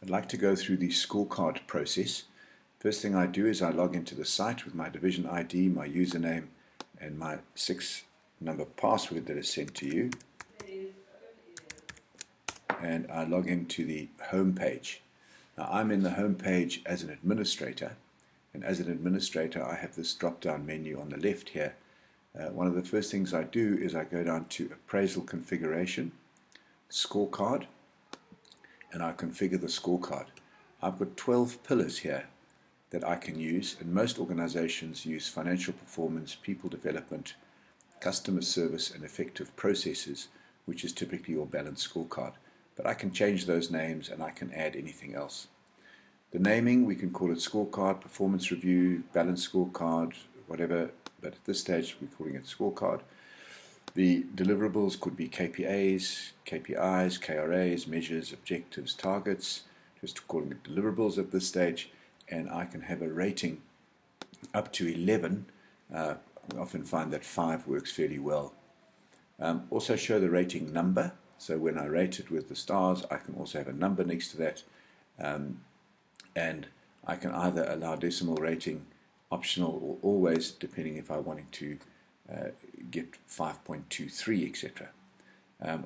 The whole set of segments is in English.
I'd like to go through the scorecard process. First thing I do is I log into the site with my division ID, my username, and my 6-number password that is sent to you. And I log into the home page. Now I'm in the home page as an administrator, and as an administrator I have this drop-down menu on the left here. One of the first things I do is I go down to Appraisal Configuration, Scorecard, and I configure the scorecard. I've got 12 pillars here that I can use, and most organizations use financial performance, people development, customer service, and effective processes, which is typically your balanced scorecard. But I can change those names and I can add anything else. The naming, we can call it scorecard, performance review, balanced scorecard, whatever, but at this stage we're calling it scorecard. The deliverables could be KPIs, KRAs, measures, objectives, targets, just calling it deliverables at this stage, and I can have a rating up to 11. I often find that 5 works fairly well. Also show the rating number, so when I rate it with the stars, I can also have a number next to that, and I can either allow decimal rating, optional, or always, depending if I wanted to get 5.23, etc.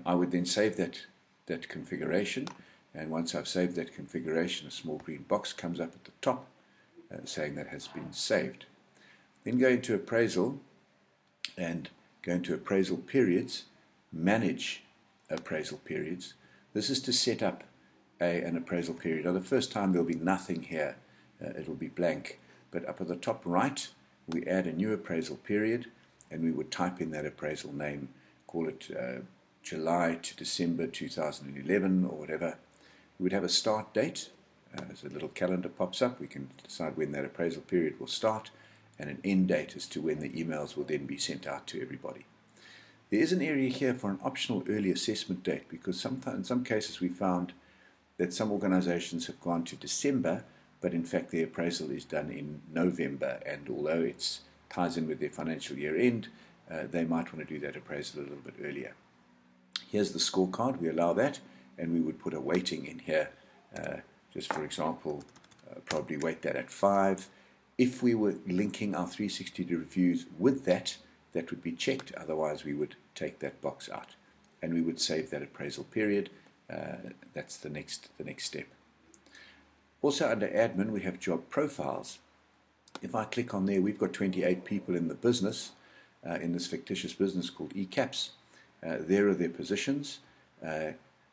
I would then save that configuration, and once I've saved that configuration, a small green box comes up at the top saying that has been saved. Then go into Appraisal and go into Appraisal Periods, Manage Appraisal Periods. This is to set up an appraisal period. Now the first time there'll be nothing here, it'll be blank, but up at the top right we add a new appraisal period, and we would type in that appraisal name, call it July to December 2011 or whatever. We would have a start date. As a little calendar pops up, we can decide when that appraisal period will start, and an end date as to when the emails will then be sent out to everybody. There is an area here for an optional early assessment date, because sometimes, in some cases we found that some organizations have gone to December, but in fact their appraisal is done in November, and although it ties in with their financial year end, they might want to do that appraisal a little bit earlier. Here's the scorecard. We allow that, and we would put a weighting in here. Just for example, probably weight that at 5. If we were linking our 360 reviews with that, that would be checked. Otherwise, we would take that box out, and we would save that appraisal period. That's the next step. Also under Admin, we have job profiles. If I click on there, we've got 28 people in the business, in this fictitious business called ECAPS. There are their positions.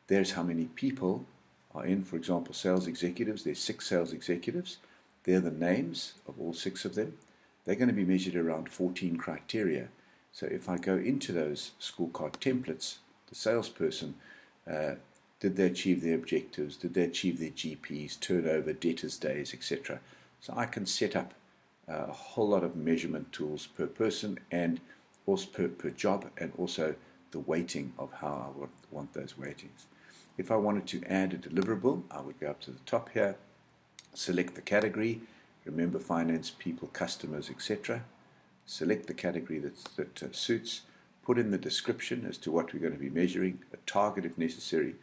There's how many people are in. For example, sales executives. There's 6 sales executives. They're the names of all 6 of them. They're going to be measured around 14 criteria. So if I go into those scorecard templates, the salesperson, did they achieve their objectives? Did they achieve their GPs, turnover, debtors days, etc.? So I can set up a whole lot of measurement tools per person, and also per job, and also the weighting of how I would want those weightings. If I wanted to add a deliverable, I would go up to the top here, select the category, remember finance, people, customers, etc. Select the category that suits, put in the description as to what we're going to be measuring, a target if necessary,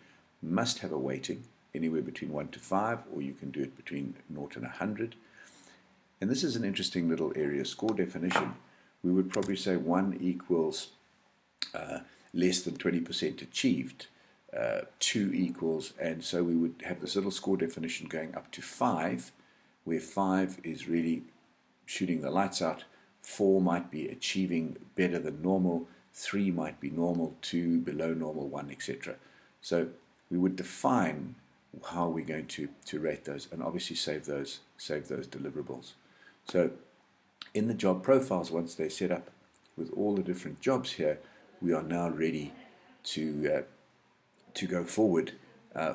must have a weighting, anywhere between 1 to 5, or you can do it between 0 and 100. And this is an interesting little area, score definition. We would probably say 1 equals less than 20% achieved, 2 equals, and so we would have this little score definition going up to 5, where 5 is really shooting the lights out, 4 might be achieving better than normal, 3 might be normal, 2 below normal, 1, etc. So we would define how we're going to rate those, and obviously save those deliverables. So in the job profiles, once they're set up with all the different jobs here, we are now ready to go forward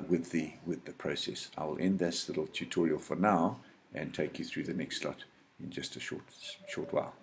with the process. I will end this little tutorial for now and take you through the next lot in just a short while.